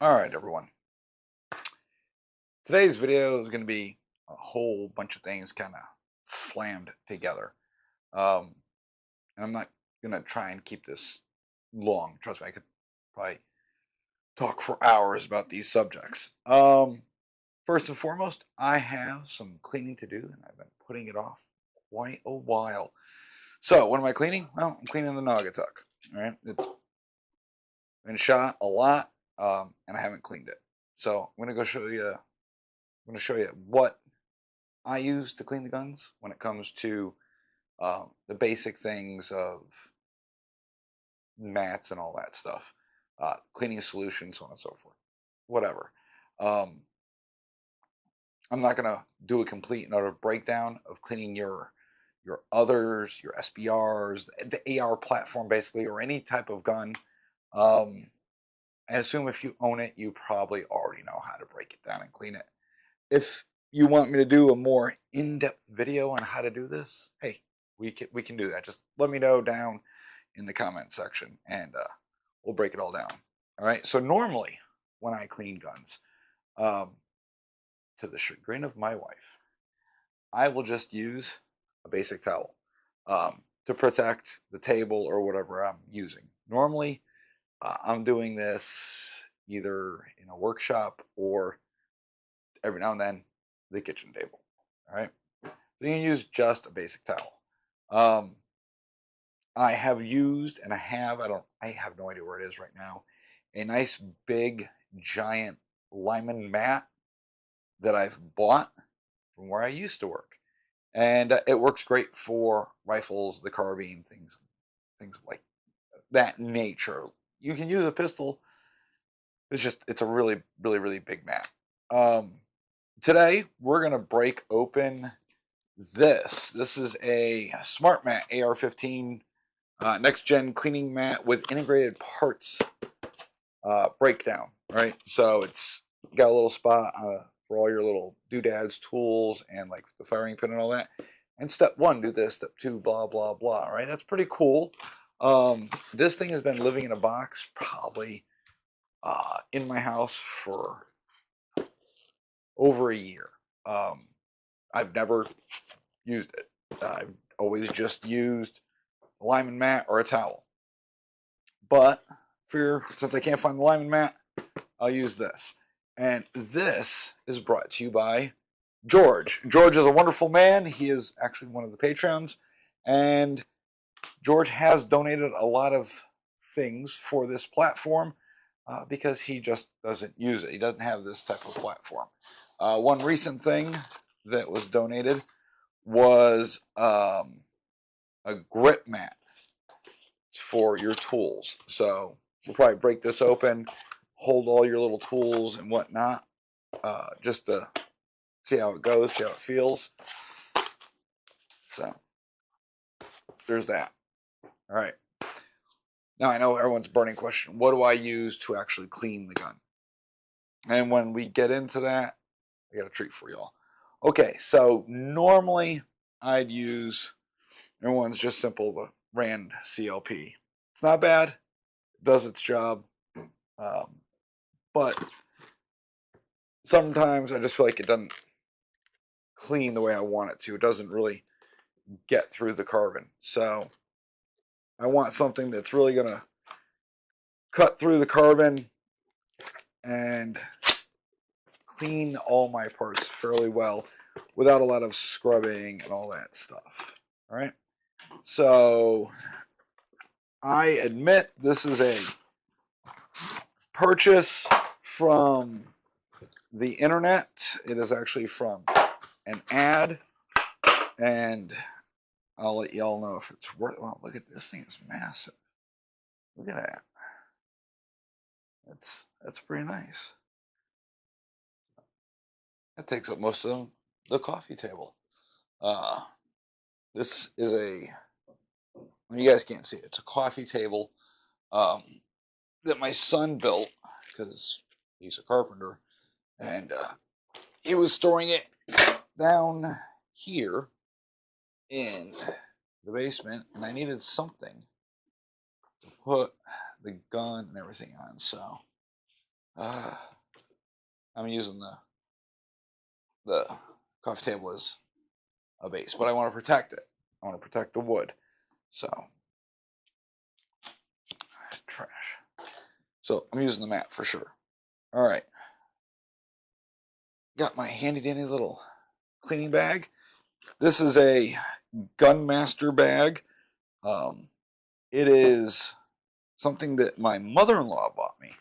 All right, everyone. Today's video is going to be a whole bunch of things kind of slammed together. Um, and I'm not going to try and keep this long. Trust me, I could probably talk for hours about these subjects. First and foremost, I have some cleaning to do, and I've been putting it off quite a while. So, what am I cleaning? Well, I'm cleaning the Naugatuck. All right, it's been shot a lot, and I haven't cleaned it. So, I'm going to go show you. I'm going to show you what I use to clean the guns when it comes to the basic things of mats and all that stuff, cleaning solutions, so on and so forth. Whatever. Um, I'm not gonna do a complete and utter breakdown of cleaning your others, your SBRs, the AR platform, basically, or any type of gun. Um, I assume if you own it, you probably already know how to break it down and clean it. If you want me to do a more in-depth video on how to do this, hey, we can do that. Just let me know down in the comment section, and we'll break it all down. All right. So normally, when I clean guns, um, to the chagrin of my wife, I will just use a basic towel to protect the table or whatever I'm using. Normally, I'm doing this either in a workshop or every now and then the kitchen table. All right. So you can use just a basic towel. Um, I have used and I have no idea where it is right now, a nice big giant Lyman mat that I've bought from where I used to work. And it works great for rifles, the carbine, things like that nature. You can use a pistol. It's a really big mat. Um, Today we're gonna break open this. This is a Smart Mat AR-15 next gen cleaning mat with integrated parts breakdown. Right, so it's got a little spot for all your little doodads, tools, and like the firing pin and all that. And step one, do this. Step two, blah blah blah. Right, that's pretty cool. This thing has been living in a box probably in my house for over a year. Um, I've never used it. I've always just used a Lyman mat or a towel. But since I can't find the Lyman mat, I'll use this. And this is brought to you by George. George is a wonderful man. He is actually one of the patrons. And George has donated a lot of things for this platform because he just doesn't use it. He doesn't have this type of platform. One recent thing that was donated was a grip mat for your tools. So you'll probably break this open, hold all your little tools and whatnot, just to see how it goes, see how it feels. So there's that. All right. Now I know everyone's burning question: what do I use to actually clean the gun? And when we get into that, I got a treat for y'all. Okay, so normally I'd use everyone's just simple the Rand CLP. It's not bad, it does its job, but sometimes I just feel like it doesn't clean the way I want it to. It doesn't really get through the carbon. So I want something that's really gonna cut through the carbon and clean all my parts fairly well without a lot of scrubbing and all that stuff. All right. So I admit this is a purchase from the internet. It is actually from an ad, and I'll let y'all know if it's worth. Well, look at this thing; it's massive. Look at that. That's pretty nice. That takes up most of the coffee table. Uh, this is you guys can't see it. It's a coffee table um, that my son built because he's a carpenter, and he was storing it down here in the basement, and I needed something to put the gun and everything on. So Uh, I'm using the coffee table as a base, but I want to protect it. I want to protect the wood. So, trash. So I'm using the mat for sure. All right. Got my handy dandy little cleaning bag. This is a Gunmaster bag. It is something that my mother-in-law bought me.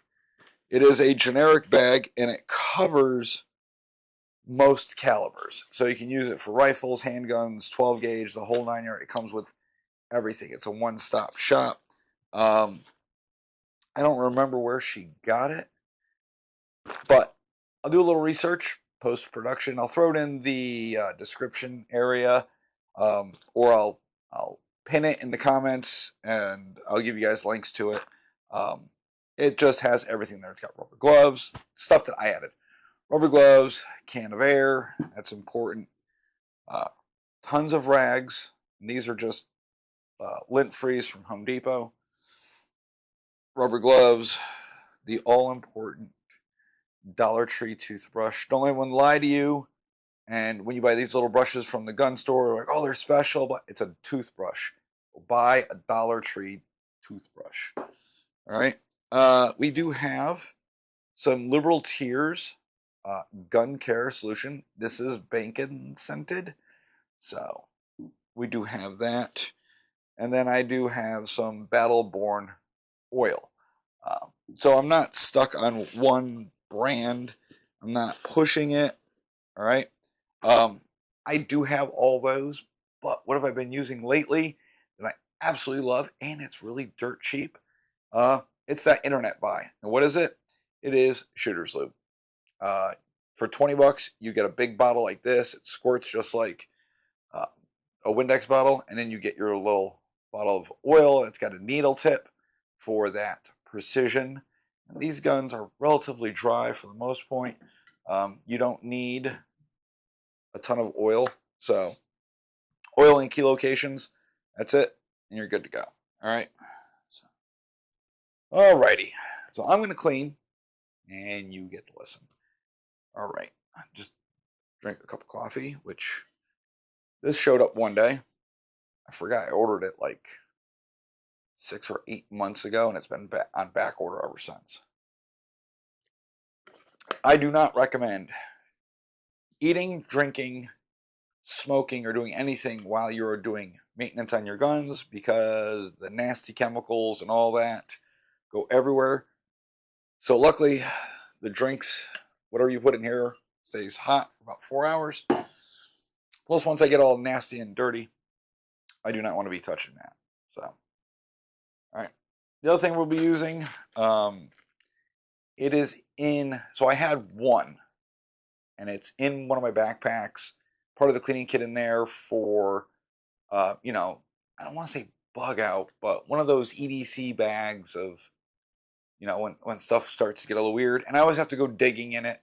It is a generic bag and it covers most calibers. So you can use it for rifles, handguns, 12 gauge, the whole 9 yards. It comes with everything. It's a one-stop shop. I don't remember where she got it, but I'll do a little research post-production. I'll throw it in the description area, or I'll pin it in the comments, and I'll give you guys links to it. It just has everything there. It's got rubber gloves, stuff that I added. Rubber gloves, can of air, that's important. Tons of rags. And these are just lint frees from Home Depot. Rubber gloves, the all-important Dollar Tree toothbrush. Don't let anyone lie to you. And when you buy these little brushes from the gun store, like, oh, they're special, but it's a toothbrush. Buy a Dollar Tree toothbrush. All right. We do have some Liberal Tears gun care solution. This is bacon scented. So we do have that. And then I do have some Battleborn oil. So I'm not stuck on one brand. I'm not pushing it. All right. I do have all those, but what have I been using lately that I absolutely love, and it's really dirt cheap? It's that internet buy. And what is it? It is Shooter's Lube. For 20 bucks, you get a big bottle like this. It squirts just like uh, a Windex bottle, and then you get your little bottle of oil. It's got a needle tip for that precision. And these guns are relatively dry for the most point. You don't need a ton of oil. So oil in key locations, that's it, and you're good to go. All right. So, alrighty. So I'm going to clean, and you get to listen. All right. Just drink a cup of coffee, which this showed up one day. I forgot I ordered it like 6 or 8 months ago, and it's been on back order ever since. I do not recommend eating, drinking, smoking, or doing anything while you're doing maintenance on your guns, because the nasty chemicals and all that go everywhere. So luckily, the drinks, whatever you put in here, stays hot for about 4 hours. Plus, once I get all nasty and dirty, I do not want to be touching that. So, all right. The other thing we'll be using, it is in, so I had one, and it's in one of my backpacks, part of the cleaning kit in there for, I don't want to say bug out, but one of those EDC bags of, when stuff starts to get a little weird. And I always have to go digging in it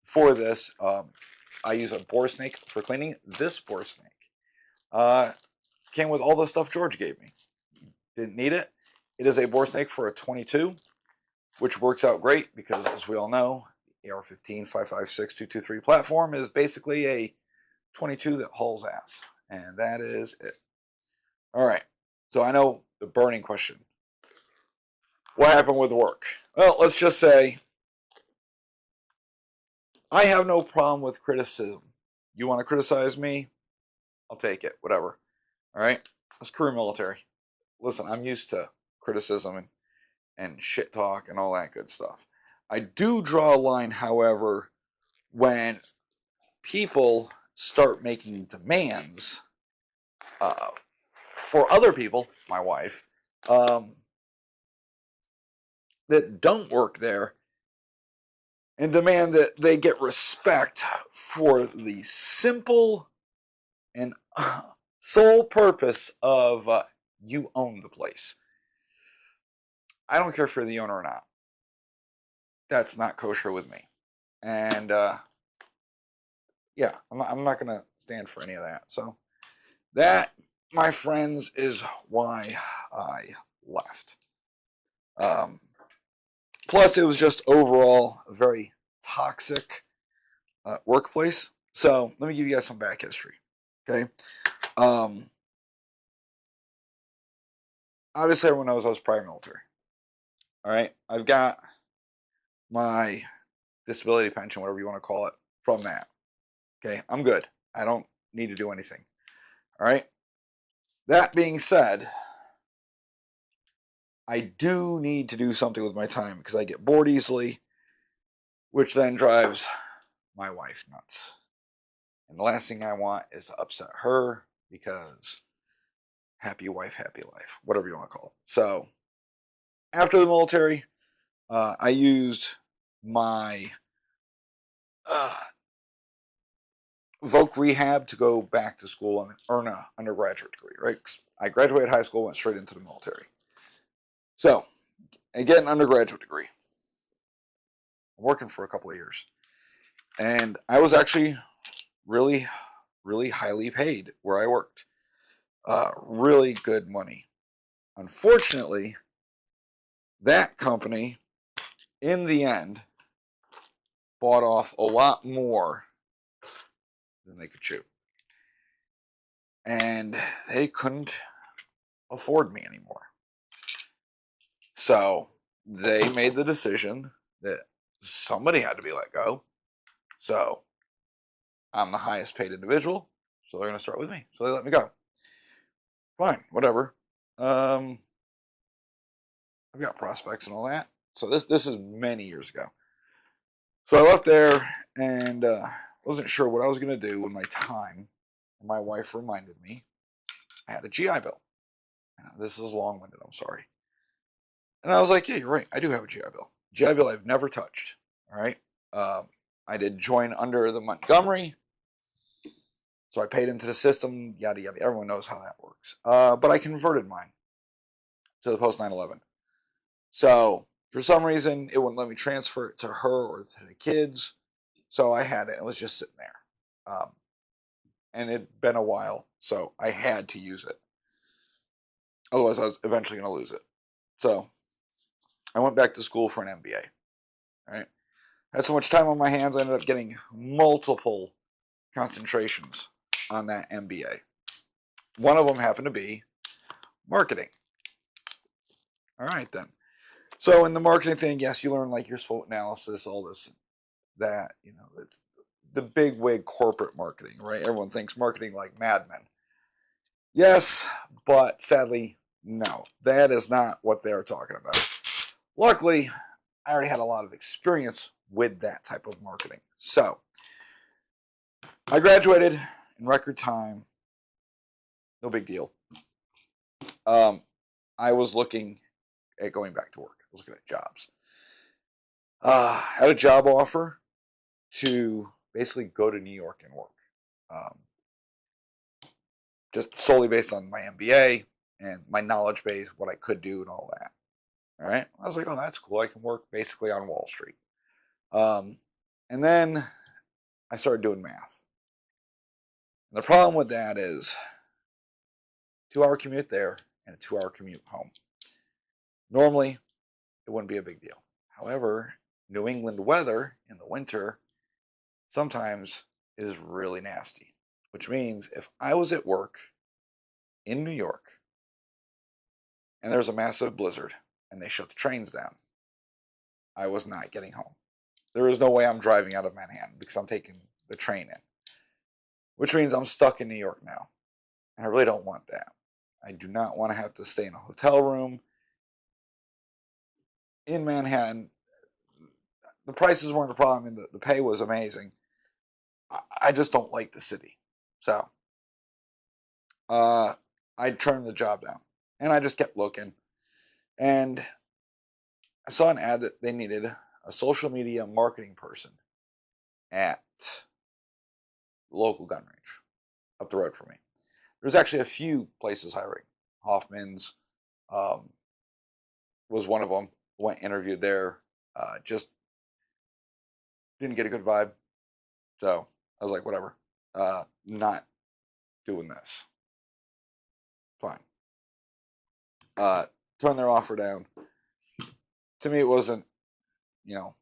for this. I use a bore snake for cleaning. This bore snake came with all the stuff George gave me. Didn't need it. It is a bore snake for a 22, which works out great because, as we all know, the AR-15 5.56 platform is basically a 22 that hauls ass. And that is it. All right. So I know the burning question. What happened with work? Well, let's just say I have no problem with criticism. You want to criticize me? I'll take it. Whatever. All right. It's career military. Listen, I'm used to criticism and shit talk and all that good stuff. I do draw a line, however, when people start making demands for other people, my wife, that don't work there, and demand that they get respect for the simple and sole purpose of you own the place. I don't care if you're the owner or not. That's not kosher with me. And yeah, I'm not going to stand for any of that. So that, my friends, is why I left. Plus, it was just overall a very toxic workplace. So let me give you guys some back history. Okay. Obviously, everyone knows I was prior military. All right. I've got my disability pension, whatever you want to call it, from that. Okay. I'm good. I don't need to do anything. All right. That being said, I do need to do something with my time because I get bored easily, which then drives my wife nuts. And the last thing I want is to upset her because happy wife, happy life, whatever you want to call it. So after the military, I used my voc rehab to go back to school and earn an undergraduate degree, right? I graduated high school, went straight into the military. So I get an undergraduate degree. I'm working for a couple of years. And I was actually really, really highly paid where I worked. Really good money. Unfortunately, that company, in the end, bought off a lot more than they could chew. And they couldn't afford me anymore. So they made the decision that somebody had to be let go. So I'm the highest paid individual, so they're going to start with me. So they let me go. Fine, whatever. I've got prospects and all that. So this is many years ago. So I left there and wasn't sure what I was going to do with my time. And my wife reminded me I had a GI Bill. This is long-winded, I'm sorry. And I was like, yeah, you're right. I do have a GI Bill. GI Bill I've never touched. All right. I did join under the Montgomery. So I paid into the system, yada, yada. Everyone knows how that works. But I converted mine to the post 9/11. So for some reason, it wouldn't let me transfer it to her or to the kids. So I had it. It was just sitting there. And it'd been a while. So I had to use it. Otherwise, I was eventually going to lose it. So I went back to school for an MBA. All right. I had so much time on my hands, I ended up getting multiple concentrations on that MBA. One of them happened to be marketing. All right, then. So in the marketing thing, yes, you learn like your SWOT analysis, all this, that, it's the big wig corporate marketing, right? Everyone thinks marketing like Mad Men. Yes, but sadly, no, that is not what they're talking about. Luckily, I already had a lot of experience with that type of marketing. So I graduated in record time. No big deal. I was looking at going back to work. I was looking at jobs. Had a job offer to basically go to New York and work. Just solely based on my MBA and my knowledge base, what I could do and all that. All right. I was like, oh, that's cool. I can work basically on Wall Street. And then I started doing math. And the problem with that is 2-hour commute there and a 2-hour commute home. Normally, it wouldn't be a big deal. However, New England weather in the winter sometimes is really nasty, which means if I was at work in New York and there's a massive blizzard and they shut the trains down, I was not getting home. There is no way I'm driving out of Manhattan because I'm taking the train in, which means I'm stuck in New York now. And I really don't want that. I do not want to have to stay in a hotel room in Manhattan. The prices weren't a problem and the pay was amazing. I just don't like the city. So I turned the job down and I just kept looking. And I saw an ad that they needed a social media marketing person at the local gun range up the road from me. There's actually a few places hiring. Hoffman's was one of them. Went interviewed there. Just didn't get a good vibe. So I was like, whatever. Not doing this. Fine. Turned their offer down. To me, it wasn't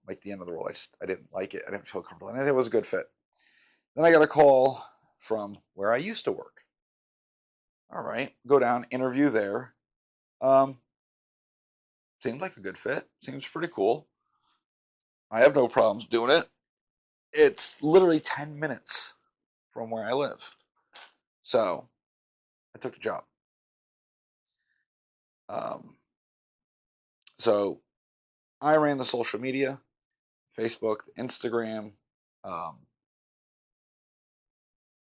like the end of the world. I didn't like it. I didn't feel comfortable. And it was a good fit. Then I got a call from where I used to work. All right, go down, interview there. Seems like a good fit. Seems pretty cool. I have no problems doing it. It's literally 10 minutes from where I live. So I took the job. Um, so I ran the social media, Facebook, Instagram. Um,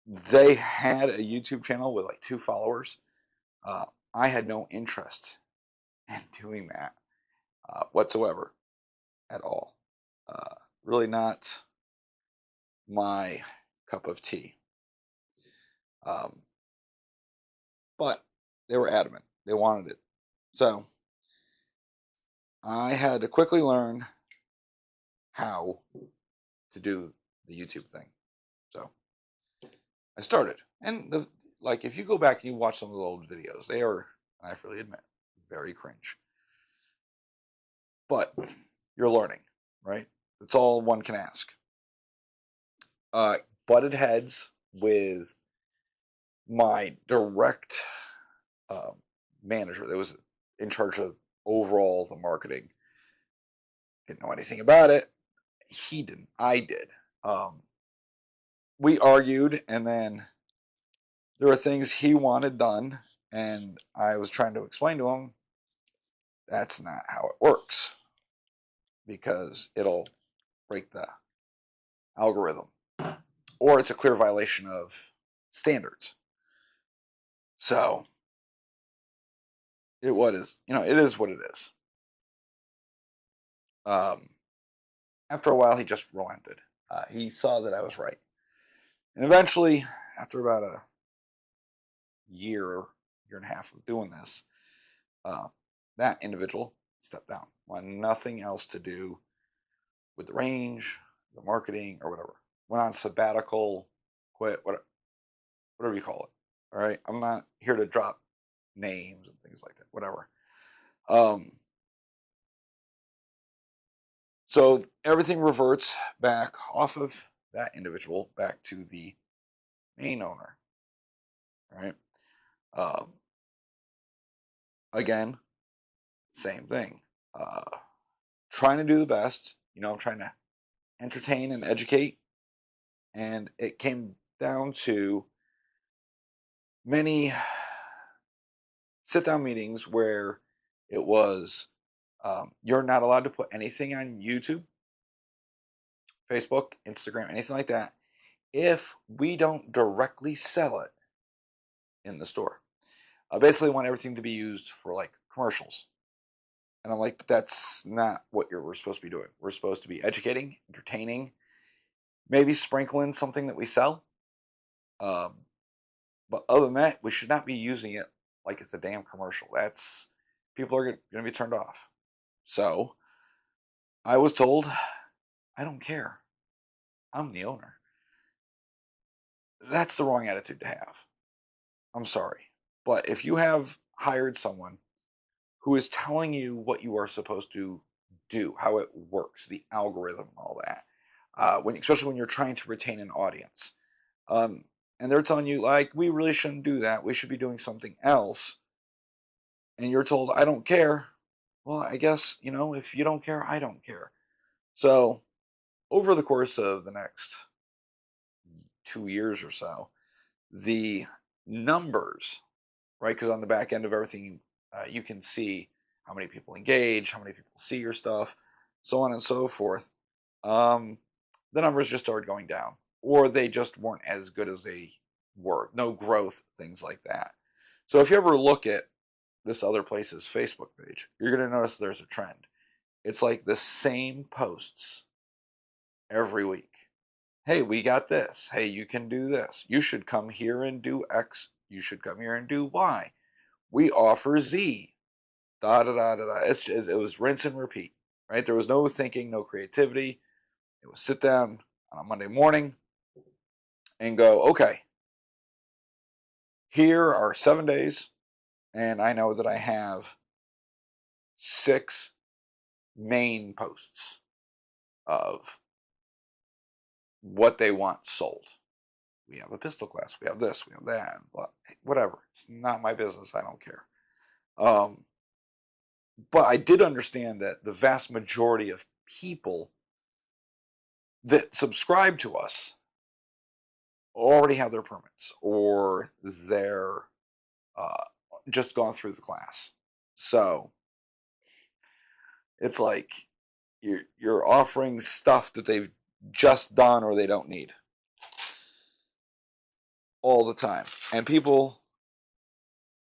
they had a YouTube channel with like 2 followers. I had no interest in doing that whatsoever at all. Really not my cup of tea. But they were adamant. They wanted it. So I had to quickly learn how to do the YouTube thing. So I started. And if you go back and you watch some of the old videos, they are, I freely admit, very cringe. But you're learning, right? That's all one can ask. Butted heads with my direct manager that was in charge of overall the marketing. Didn't know anything about it. He didn't. I did. We argued, and then there were things he wanted done, and I was trying to explain to him that's not how it works because it'll break the algorithm, or it's a clear violation of standards. So it is what it is. After a while, he just relented. He saw that I was right, and eventually, after about a year and a half of doing this, that individual stepped down. Wanted nothing else to do with the range, the marketing, or whatever. Went on sabbatical, quit, whatever you call it. All right, I'm not here to drop names and things like that. Whatever. So everything reverts back off of that individual back to the main owner. All right. Again, same thing. Trying to do the best. I'm trying to entertain and educate, and it came down to many sit-down meetings where it was you're not allowed to put anything on YouTube, Facebook, Instagram, anything like that if we don't directly sell it in the store. I basically want everything to be used for like commercials. And I'm like, but that's not what we're supposed to be doing. We're supposed to be educating, entertaining, maybe sprinkling something that we sell. But other than that, we should not be using it like it's a damn commercial. People are going to be turned off. So I was told, I don't care. I'm the owner. That's the wrong attitude to have. I'm sorry. But if you have hired someone who is telling you what you are supposed to do, how it works, the algorithm, all that, especially when you're trying to retain an audience, and they're telling you, like, we really shouldn't do that. We should be doing something else. And you're told, I don't care. Well, I guess, if you don't care, I don't care. So over the course of the next 2 years or so, the numbers, right? Because on the back end of everything, you can see how many people engage, how many people see your stuff, so on and so forth. The numbers just started going down, or they just weren't as good as they were. No growth, things like that. So if you ever look at this other place's Facebook page, you're going to notice there's a trend. It's like the same posts every week. Hey, we got this. Hey, you can do this. You should come here and do X. You should come here and do Y. We offer Z. Da da da da da. It was rinse and repeat, right? There was no thinking, no creativity. It was sit down on a Monday morning and go, okay, here are 7 days, and I know that I have 6 main posts. of what they want sold. We have a pistol class, we have this, we have that, but whatever. It's not my business. I don't care. Um, but I did understand that the vast majority of people that subscribe to us already have their permits, or they're uh, just gone through the class. So it's like you're offering stuff that they've just done or they don't need all the time, and people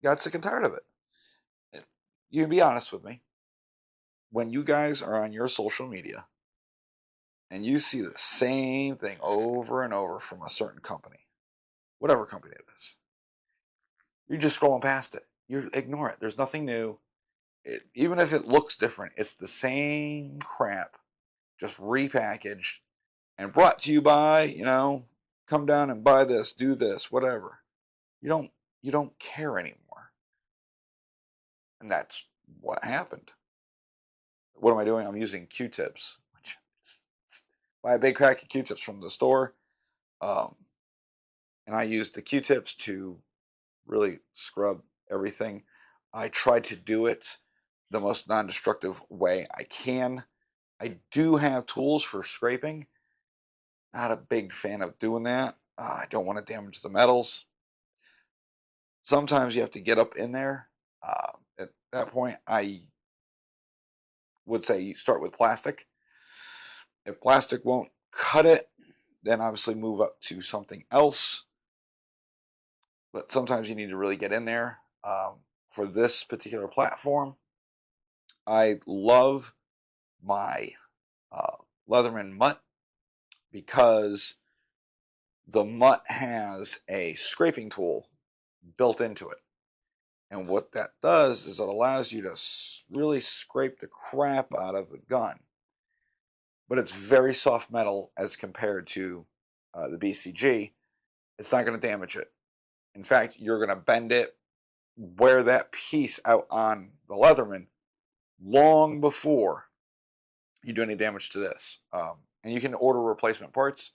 got sick and tired of it. And you can be honest with me. When you guys are on your social media and you see the same thing over and over from a certain company, whatever company it is, you're just scrolling past it. You ignore it. There's nothing new. Even if it looks different, it's the same crap, just repackaged and brought to you by, come down and buy this, do this, whatever. You don't you don't care anymore. And that's what happened. What am I doing? I'm using Q-tips, which buy a big pack of Q-tips from the store. Um, and I use the Q-tips to really scrub everything. I try to do it the most non-destructive way I can. I do have tools for scraping. Not a big fan of doing that. I don't want to damage the metals. Sometimes you have to get up in there. At that point, I would say you start with plastic. If plastic won't cut it, then obviously move up to something else. But sometimes you need to really get in there. For this particular platform, I love my Leatherman mutt because the mutt has a scraping tool built into it. And what that does is it allows you to really scrape the crap out of the gun. But it's very soft metal as compared to the BCG. It's not going to damage it. In fact, you're going to bend it, wear that piece out on the Leatherman long before you do any damage to this. And you can order replacement parts.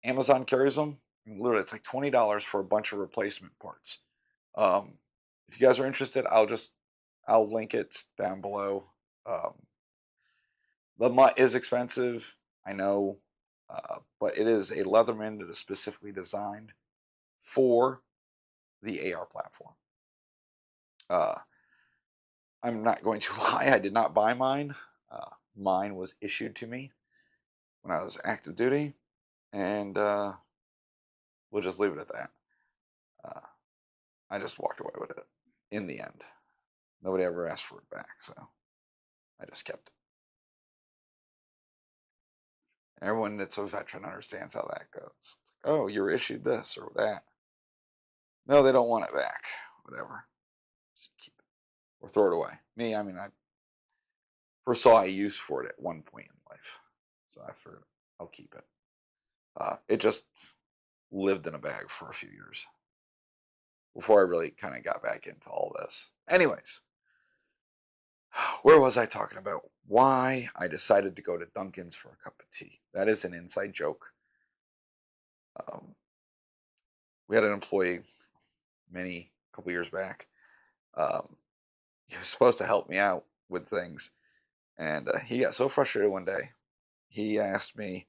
Amazon carries them. Literally, it's like $20 for a bunch of replacement parts. If you guys are interested, I'll link it down below. The mutt is expensive, I know, but it is a Leatherman that is specifically designed for the AR platform. I'm not going to lie, I did not buy mine. Mine was issued to me when I was active duty, and we'll just leave it at that. I just walked away with it in the end. Nobody ever asked for it back, so I just kept it. Everyone that's a veteran understands how that goes. It's like, oh, you're issued this or that. No, they don't want it back. Whatever. Just keep it or throw it away. Me, I mean, I first saw a use for it at one point in life, so I figured I'll keep it. It just lived in a bag for a few years before I really kind of got back into all this. Anyways, where was I talking about? Why I decided to go to Dunkin's for a cup of tea. That is an inside joke. We had an employee couple years back. He was supposed to help me out with things, and he got so frustrated one day. He asked me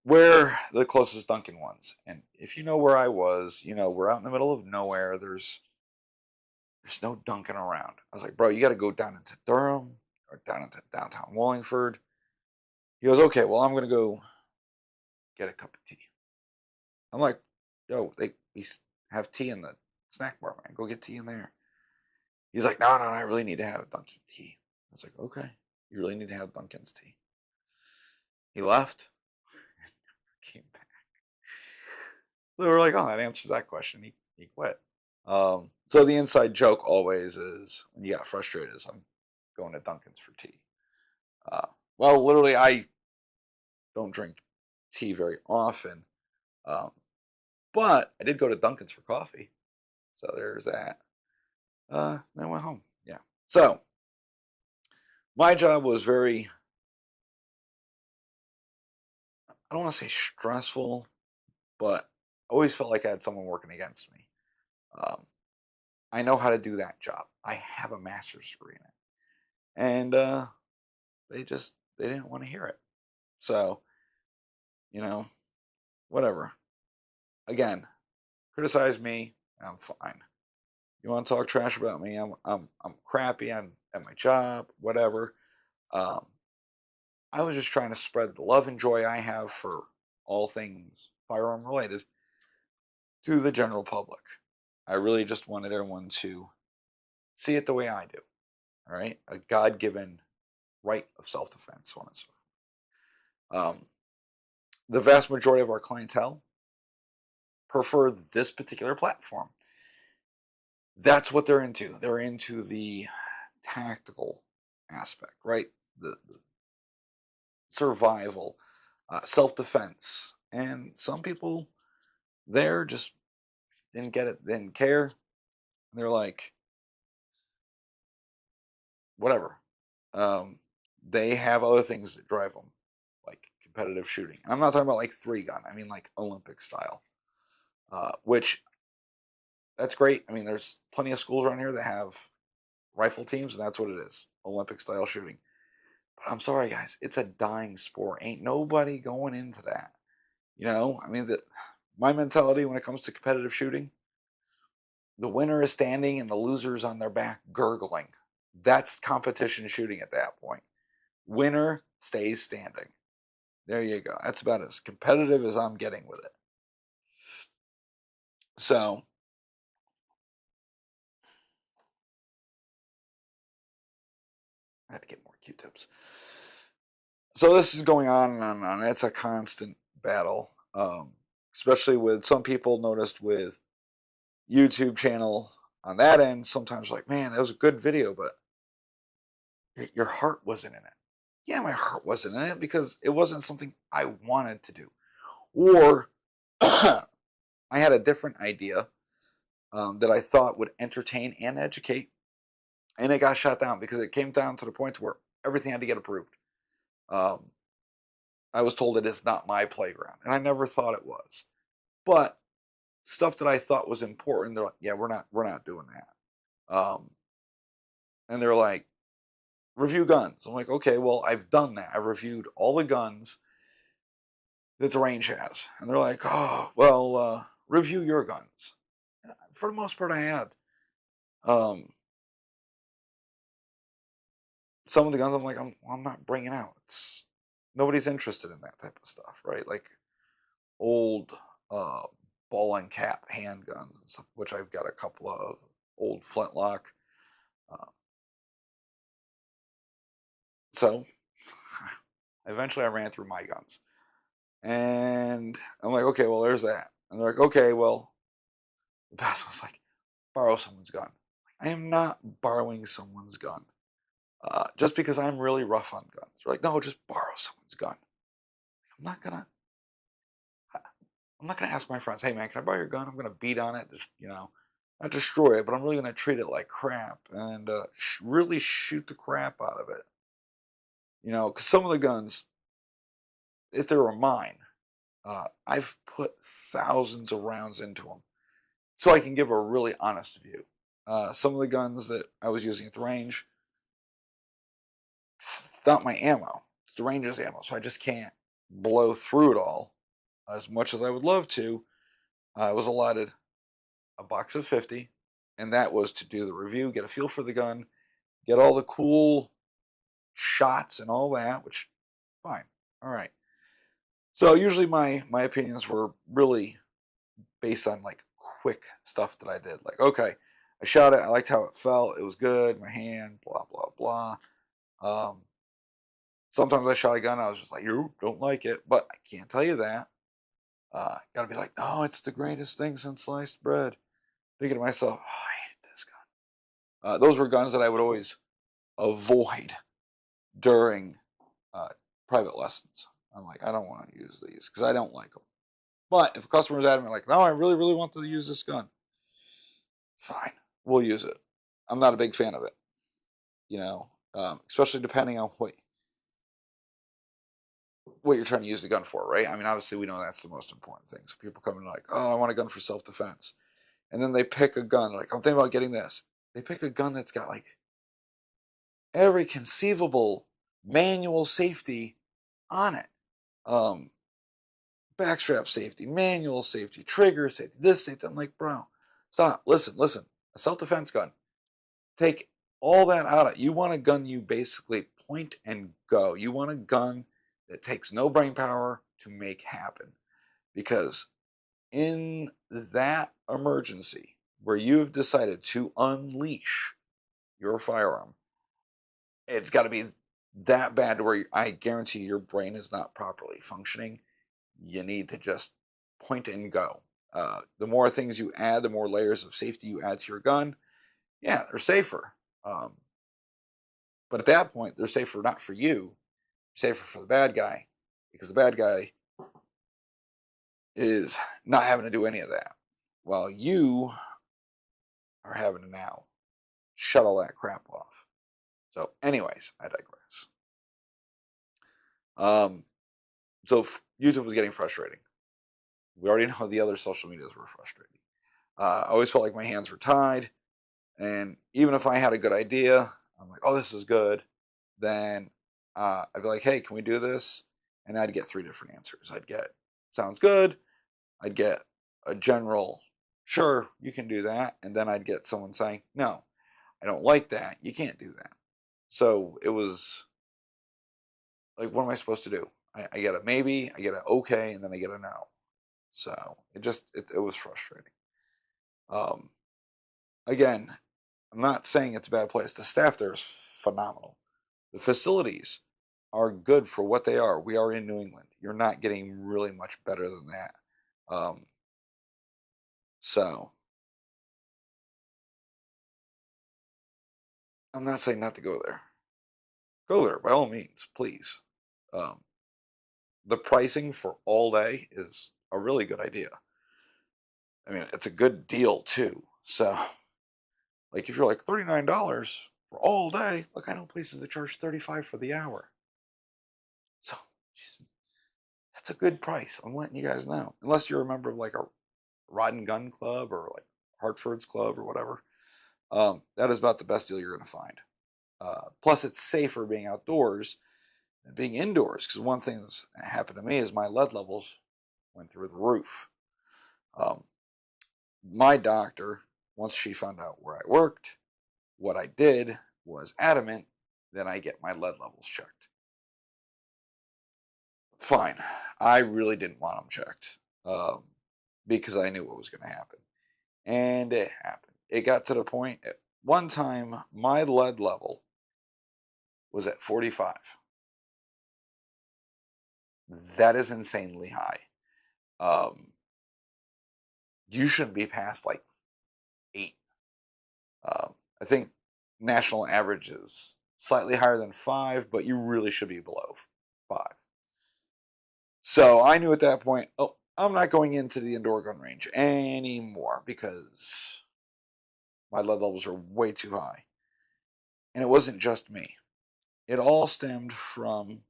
where the closest Dunkin' was, and if you know where I was, we're out in the middle of nowhere. There's no Dunkin' around. I was like, bro, you got to go down into Durham or down into downtown Wallingford. He goes, okay, well, I'm going to go get a cup of tea. I'm like, yo, we have tea in the snack bar, man. Go get tea in there. He's like, no, I really need to have Dunkin' tea. I was like, okay, you really need to have Dunkin's tea. He left, came back. So we're like, oh, that answers that question. He quit. So the inside joke always is when you got frustrated is I'm going to Dunkin's for tea. Well, literally, I don't drink tea very often, but I did go to Dunkin's for coffee. So there's that. Then I went home. Yeah. So my job was very I don't want to say stressful, but I always felt like I had someone working against me. Um, I know how to do that job. I have a master's degree in it, and they didn't want to hear it. So you know, whatever. Again, criticize me. I'm fine. You want to talk trash about me? I'm crappy. I'm at my job. Whatever. Um, I was just trying to spread the love and joy I have for all things firearm related to the general public. I really just wanted everyone to see it the way I do. All right, a God given right of self defense, so on and so forth. The vast majority of our clientele prefer this particular platform. That's what they're into. They're into the tactical aspect, right? The survival, self defense. And some people there just didn't get it, didn't care. They're like, whatever. Um, they have other things that drive them, like competitive shooting. And I'm not talking about like three gun, I mean like Olympic style, which that's great. I mean, there's plenty of schools around here that have rifle teams, and that's what it is, Olympic style shooting. But I'm sorry, guys, it's a dying sport. Ain't nobody going into that. I mean, my mentality when it comes to competitive shooting, the winner is standing and the loser's on their back gurgling. That's competition shooting at that point. Winner stays standing. There you go. That's about as competitive as I'm getting with it. So, I had to get more Q-tips. So this is going on and on and on. It's a constant battle, especially with some people noticed with YouTube channel on that end. Sometimes like, man, that was a good video, but your heart wasn't in it. Yeah, my heart wasn't in it because it wasn't something I wanted to do, or I had a different idea that I thought would entertain and educate, and it got shut down because it came down to the point where everything had to get approved. Um, I was told it is not my playground, and I never thought it was. But stuff that I thought was important, they're like, "Yeah, we're not doing that." And they're like, "Review guns." I'm like, "Okay, well, I've done that. I've reviewed all the guns that the range has." And they're like, "Oh, well, review your guns." For the most part, I had. Um, some of the guns, I'm like, I'm not bringing out. Nobody's interested in that type of stuff, right? Like old uh, ball and cap handguns and stuff, which I've got a couple of old flintlock. Uh, so eventually I ran through my guns. And I'm like, okay, well, there's that. And they're like, okay, well, the past was like, borrow someone's gun. I am not borrowing someone's gun. Just because I'm really rough on guns. They're like, no, just borrow someone's gun. I'm not gonna I'm not gonna ask my friends, hey man, can I borrow your gun? I'm gonna beat on it, just not destroy it, but I'm really gonna treat it like crap and really shoot the crap out of it. Because some of the guns, if they were mine, I've put thousands of rounds into them, so I can give a really honest view. Some of the guns that I was using at the range, it's not my ammo; it's the ranger's ammo, so I just can't blow through it all as much as I would love to. I was allotted a box of 50, and that was to do the review, get a feel for the gun, get all the cool shots and all that, which fine. All right. So usually my opinions were really based on like quick stuff that I did. Like, okay, I shot it, I liked how it felt, it was good, my hand, blah blah blah. Um, Sometimes I shot a gun, I was just like, you don't like it, but I can't tell you that. Gotta be like, no, it's the greatest thing since sliced bread. Thinking to myself, oh, I hate this gun. Those were guns that I would always avoid during uh, private lessons. I'm like, I don't want to use these because I don't like them. But if a customer's adamant, like, no, I really, really want to use this gun, fine, we'll use it. I'm not a big fan of it, especially depending on what what you're trying to use the gun for, right? I mean, obviously, we know that's the most important thing. So people come in like, oh, I want a gun for self defense. And then they pick a gun, like, I'm thinking about getting this. They pick a gun that's got like every conceivable manual safety on it. Um, Backstrap safety, manual safety, trigger safety, this safety. I'm like, bro, stop. Listen. A self defense gun. Take all that out of it. You want a gun you basically point and go. You want a gun that takes no brain power to make happen. Because in that emergency where you've decided to unleash your firearm, it's got to be that bad to where I guarantee your brain is not properly functioning. You need to just point and go. The more things you add, the more layers of safety you add to your gun. Yeah, they're safer. Um, but at that point, they're safer not for you, safer for the bad guy, because the bad guy is not having to do any of that, while you are having to now shut all that crap off. So, anyways, I digress. Um, so YouTube was getting frustrating. We already know the other social medias were frustrating. I always felt like my hands were tied. And even if I had a good idea, I'm like, oh, this is good. Then I'd be like, hey, can we do this? And I'd get three different answers. I'd get, sounds good. I'd get a general, sure, you can do that. And then I'd get someone saying, no, I don't like that. You can't do that. So it was like, what am I supposed to do? I get a maybe, I get an okay, and then I get a no. So it was frustrating. Um, Again, I'm not saying it's a bad place. The staff there is phenomenal. The facilities are good for what they are. We are in New England. You're not getting really much better than that. Um, so I'm not saying not to go there. Go there by all means, please. Um, the pricing for all day is a really good idea. I mean, it's a good deal too. So, like, if you're like $39 for all day, look, I know places that charge 35 for the hour. So, that's a good price. I'm letting you guys know. Unless you're a member of like a Rod and Gun Club or like Hartford's Club or whatever, that is about the best deal you're going to find. Plus, it's safer being outdoors than being indoors. Because one thing that's happened to me is my lead levels went through the roof. Um, my doctor, once she found out where I worked, what I did was adamant that I get my lead levels checked. Fine. I really didn't want them checked because I knew what was going to happen. And it happened. It got to the point at one time my lead level was at 45. That is insanely high. Um, you shouldn't be past like 8. I think national average is slightly higher than 5, but you really should be below 5. So I knew at that point, oh, I'm not going into the indoor gun range anymore because my lead levels are way too high. And it wasn't just me. It all stemmed from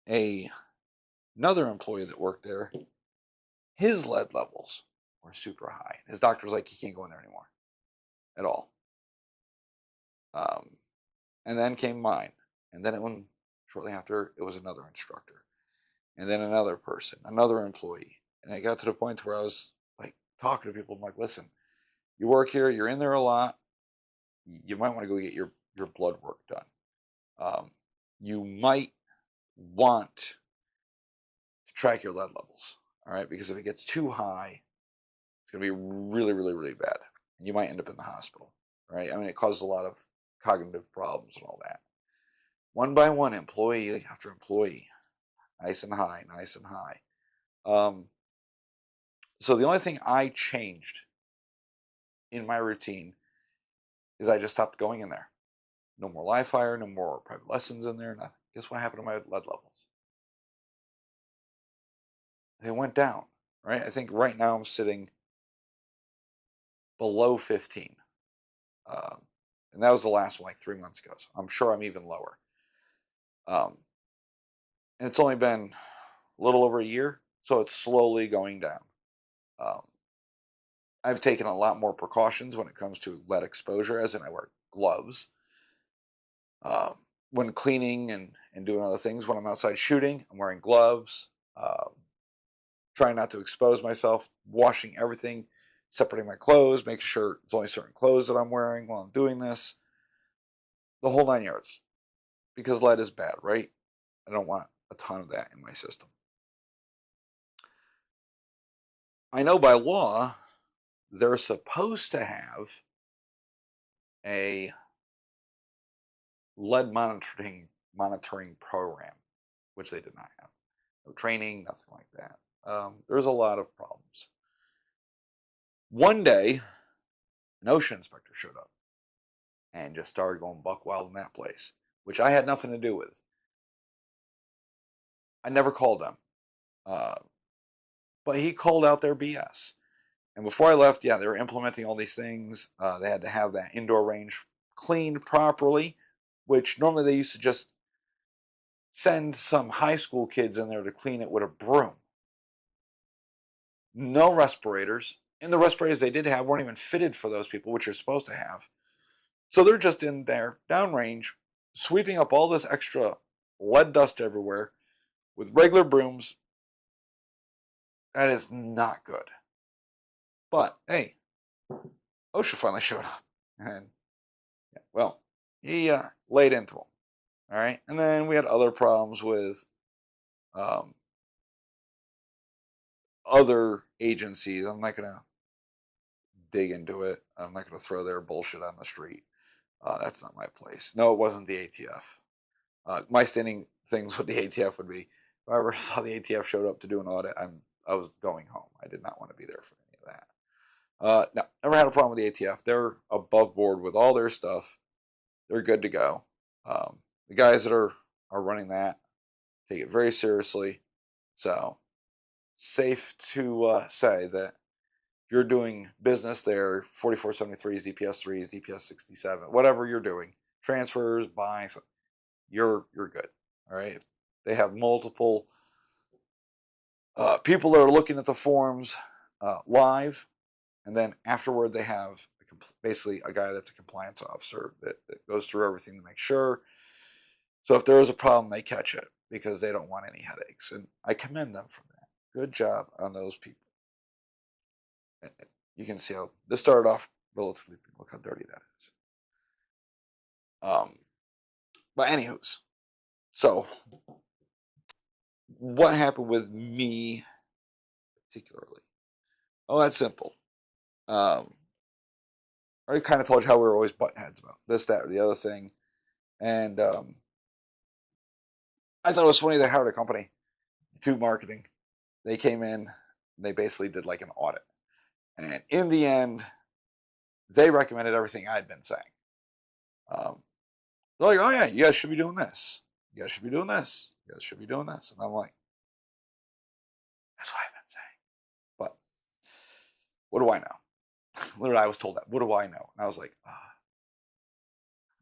another employee that worked there. His lead levels were super high. His doctor was like, he can't go in there anymore at all. Um, and then came mine. And then shortly after, it was another instructor. And then another person, another employee. And it got to the point where I was like talking to people. I'm like, listen, you work here, you're in there a lot. You might want to go get your blood work done. You might want to track your lead levels. All right. Because if it gets too high, it's going to be really, really, really bad. And you might end up in the hospital. Right. I mean, it causes a lot of cognitive problems and all that. One by one, employee after employee, nice and high, nice and high. So the only thing I changed in my routine is I just stopped going in there. No more live fire, no more private lessons in there, nothing. Guess what happened to my lead levels? They went down, right? I think right now I'm sitting below 15. Um, and that was the last one like 3 months ago. So I'm sure I'm even lower. Um, and it's only been a little over a year, so it's slowly going down. Um, I've taken a lot more precautions when it comes to lead exposure, as in I wear gloves when cleaning and doing other things. When I'm outside shooting, I'm wearing gloves. Trying not to expose myself, washing everything, separating my clothes, making sure it's only certain clothes that I'm wearing while I'm doing this, the whole 9 yards. Because lead is bad, right? I don't want a ton of that in my system. I know by law they're supposed to have a lead monitoring program, which they did not have. No training, nothing like that. There's a lot of problems. One day, an OSHA inspector showed up and just started going buck wild in that place, which I had nothing to do with. I never called them, uh, but he called out their BS. And before I left, yeah, they were implementing all these things. They had to have that indoor range cleaned properly, which normally they used to just send some high school kids in there to clean it with a broom. No respirators. And the respirators they did have weren't even fitted for those people, which you're supposed to have. So they're just in there, downrange, sweeping up all this extra lead dust everywhere with regular brooms. That is not good. But hey, OSHA finally showed up. And yeah, well, he laid into him. All right. And then we had other problems with um, other agencies. I'm not going to dig into it. I'm not going to throw their bullshit on the street. That's not my place. No, it wasn't the ATF. My standing things with the ATF would be if I ever saw the ATF showed up to do an audit, I was going home. I did not want to be there for any of that. No, never had a problem with the ATF. They're above board with all their stuff. They're good to go. The guys that are running that take it very seriously. So safe to say that if you're doing business there, 4473s, DPS3s, DPS 67, whatever you're doing, transfers, buying, you're good. All right. They have multiple people that are looking at the forms live, and then afterward they have basically a guy that's a compliance officer that goes through everything to make sure. So if there is a problem, they catch it because they don't want any headaches, and I commend them for that. Good job on those people. And you can see how this started off relatively. Look how dirty that is. But anywho's, so what happened with me particularly? Oh, that's simple. I already kind of told you how we were always butt heads about this, that, or the other thing. And I thought it was funny they hired a company to marketing. They came in, they basically did like an audit. And in the end, they recommended everything I'd been saying. They're like, oh, yeah, you guys should be doing this. You guys should be doing this. You guys should be doing this. And I'm like, that's what I've been saying. But what do I know? Literally, I was told that. What do I know? And I was like,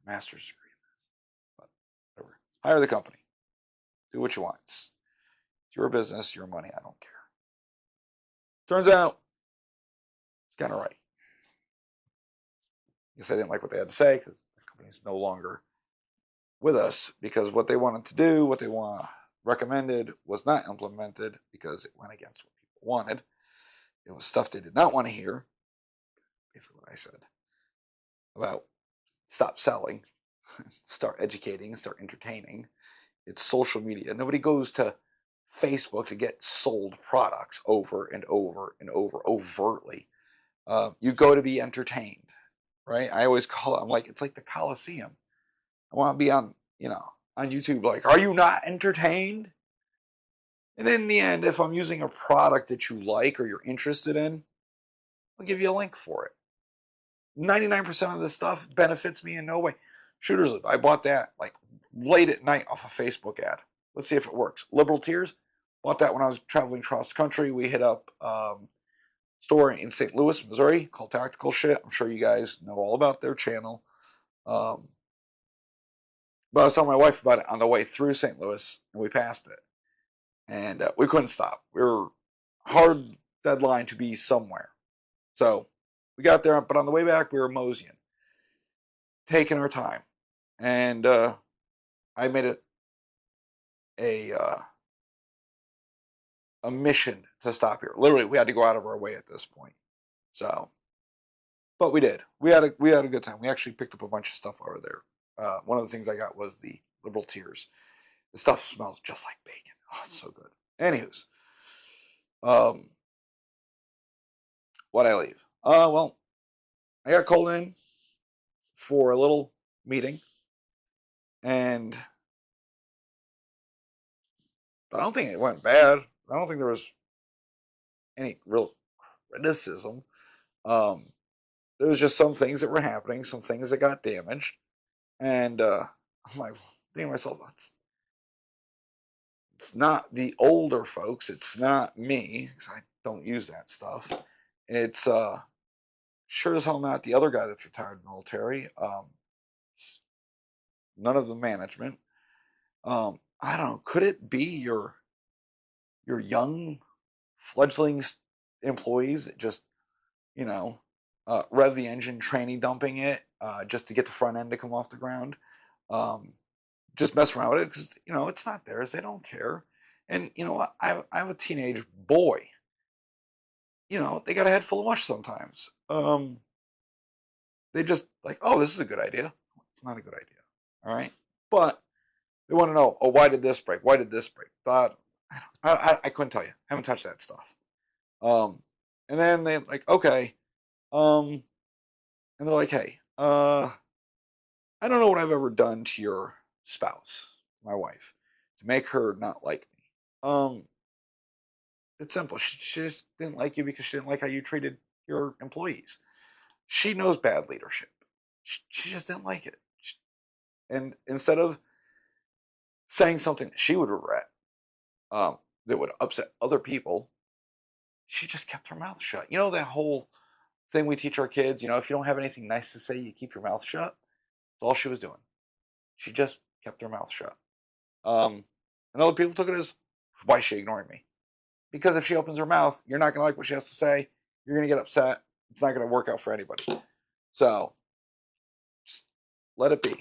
master's degree in this. But whatever. Hire the company. Do what you want. It's your business, your money. I don't care. Turns out, it's kind of right. I guess I didn't like what they had to say because the company's no longer with us because what they wanted to do, what they recommended was not implemented because it went against what people wanted. It was stuff they did not want to hear. Basically what I said about stop selling, start educating, start entertaining. It's social media. Nobody goes to Facebook to get sold products over and over and over overtly. You go to be entertained, right? I always call it, I'm like, it's like the Coliseum. I want to be on, on YouTube, like, are you not entertained? And in the end, if I'm using a product that you like or you're interested in, I'll give you a link for it. 99% of this stuff benefits me in no way. Shooter's Loop, I bought that like late at night off a Facebook ad. Let's see if it works. Liberal Tears, bought that when I was traveling across the country. We hit up store in St. Louis, Missouri called Tactical Shit. I'm sure you guys know all about their channel. But I was telling my wife about it on the way through St. Louis, and we passed it, and we couldn't stop. We were hard deadline to be somewhere, so we got there. But on the way back, we were moseying, taking our time, and I made it a a mission to stop here. Literally, we had to go out of our way at this point. So, but we did. We had a good time. We actually picked up a bunch of stuff over there. One of the things I got was the Liberal Tears. The stuff smells just like bacon. Oh, it's so good. Anywho's, um, why'd I leave? Well, I got called in for a little meeting, and but I don't think it went bad. I don't think there was any real criticism. Um, there was just some things that were happening, some things that got damaged, and I'm like thinking to myself, it's not the older folks, it's not me, because I don't use that stuff. It's sure as hell not the other guy that's retired military. None of the management. I don't know. Could it be your young fledgling employees that just you know rev the engine, tranny dumping it just to get the front end to come off the ground? Um, just mess around with it because it's not theirs. They don't care. And you know what? I have a teenage boy. They got a head full of mush sometimes. They just like, oh, this is a good idea. It's not a good idea. All right, but they want to know, oh, why did this break? Why did this break? Thought I couldn't tell you. I haven't touched that stuff. Um, and then they like, okay, and they're like, hey, I don't know what I've ever done to your spouse, my wife, to make her not like me. It's simple. She just didn't like you because she didn't like how you treated your employees. She knows bad leadership. She just didn't like it. And instead of saying something that she would regret, that would upset other people, she just kept her mouth shut. That whole thing we teach our kids, if you don't have anything nice to say, you keep your mouth shut. That's all she was doing. She just kept her mouth shut. And other people took it as, why is she ignoring me? Because if she opens her mouth, you're not going to like what she has to say. You're going to get upset. It's not going to work out for anybody. So just let it be.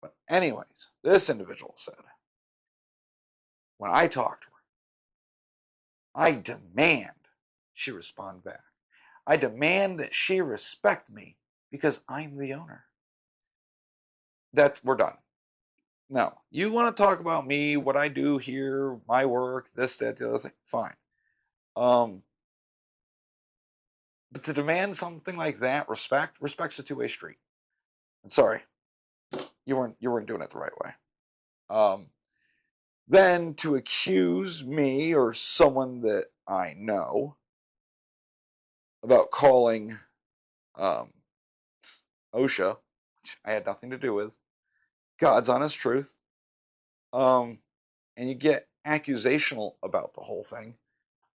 But anyways, this individual said, when I talk to her, I demand she respond back. I demand that she respect me because I'm the owner. We're done. Now, you want to talk about me, what I do here, my work, this, that, the other thing, fine. But to demand something like that, respect's a two-way street. And sorry, you weren't doing it the right way. Then to accuse me or someone that I know about calling OSHA, which I had nothing to do with, God's honest truth, and you get accusational about the whole thing,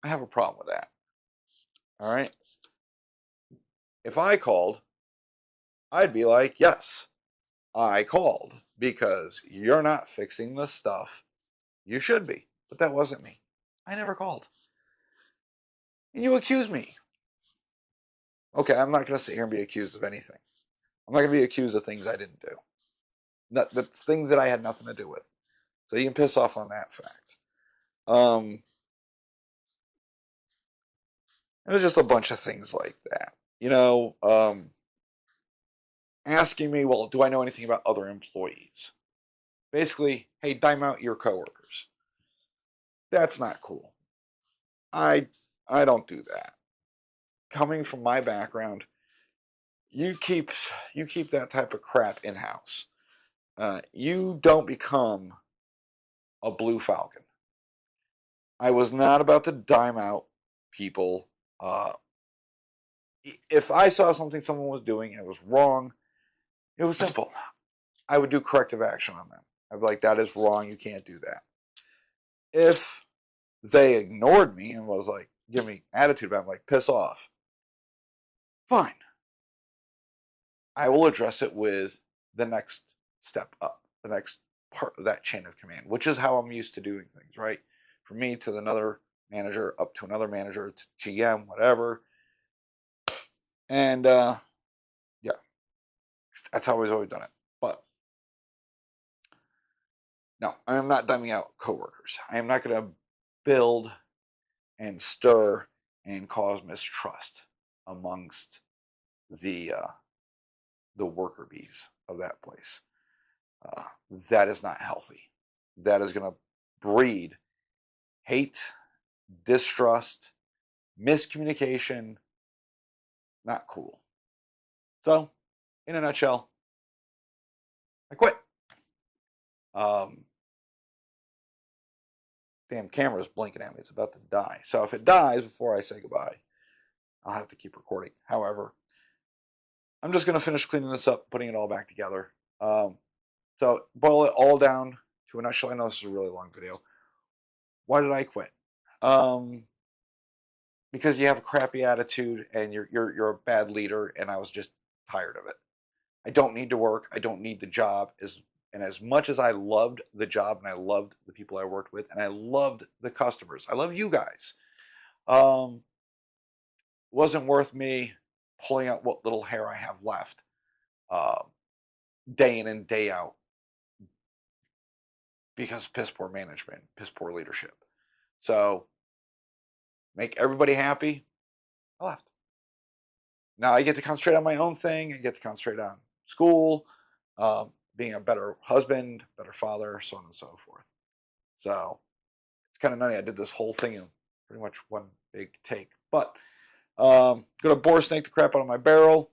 I have a problem with that. All right? If I called, I'd be like, yes, I called because you're not fixing the stuff you should be. But that wasn't me. I never called. And you accuse me. Okay, I'm not going to sit here and be accused of anything. I'm not going to be accused of things I didn't do. The things that I had nothing to do with. So you can piss off on that fact. It was just a bunch of things like that. Asking me, well, do I know anything about other employees? Basically, hey, dime out your coworkers. That's not cool. I don't do that. Coming from my background, you keep that type of crap in house. You don't become a blue falcon. I was not about to dime out people. If I saw something someone was doing and it was wrong, it was simple. I would do corrective action on them. I'd be like, that is wrong. You can't do that. If they ignored me and was like, give me attitude about it, like, piss off, fine. I will address it with the next step up, the next part of that chain of command, which is how I'm used to doing things, right? From me to another manager, up to another manager, to GM, whatever. And yeah, that's how I've always done it. But no, I am not dumbing out coworkers. I am not going to build and stir and cause mistrust amongst the worker bees of that place. That is not healthy. That is going to breed hate, distrust, miscommunication. Not cool. So, in a nutshell, I quit. Damn camera's blinking at me. It's about to die. So if it dies before I say goodbye, I'll have to keep recording. However, I'm just going to finish cleaning this up, putting it all back together. So boil it all down to a nutshell. I know this is a really long video. Why did I quit? Because you have a crappy attitude and you're a bad leader, and I was just tired of it. I don't need to work. I don't need the job. And as much as I loved the job and I loved the people I worked with and I loved the customers, I love you guys. Wasn't worth me pulling out what little hair I have left, day in and day out, because piss poor management, piss poor leadership. So make everybody happy. I left. Now I get to concentrate on my own thing. I get to concentrate on school, being a better husband, better father, so on and so forth. So it's kind of nutty. I did this whole thing in pretty much one big take. But gonna bore snake the crap out of my barrel,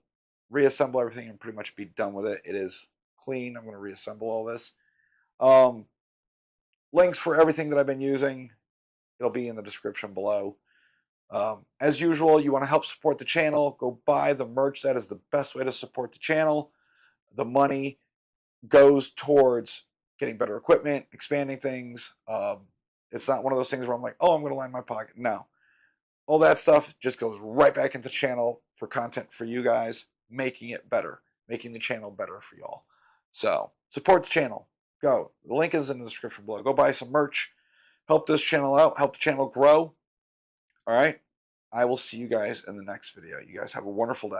reassemble everything, and pretty much be done with it. It is clean. I'm gonna reassemble all this. Links for everything that I've been using, it'll be in the description below. As usual, you want to help support the channel, go buy the merch. That is the best way to support the channel. The money goes towards getting better equipment, expanding things. It's not one of those things where I'm like, oh, I'm going to line my pocket. No. All that stuff just goes right back into the channel for content for you guys, making it better, making the channel better for y'all. So support the channel. Go. The link is in the description below. Go buy some merch. Help this channel out. Help the channel grow. All right. I will see you guys in the next video. You guys have a wonderful day.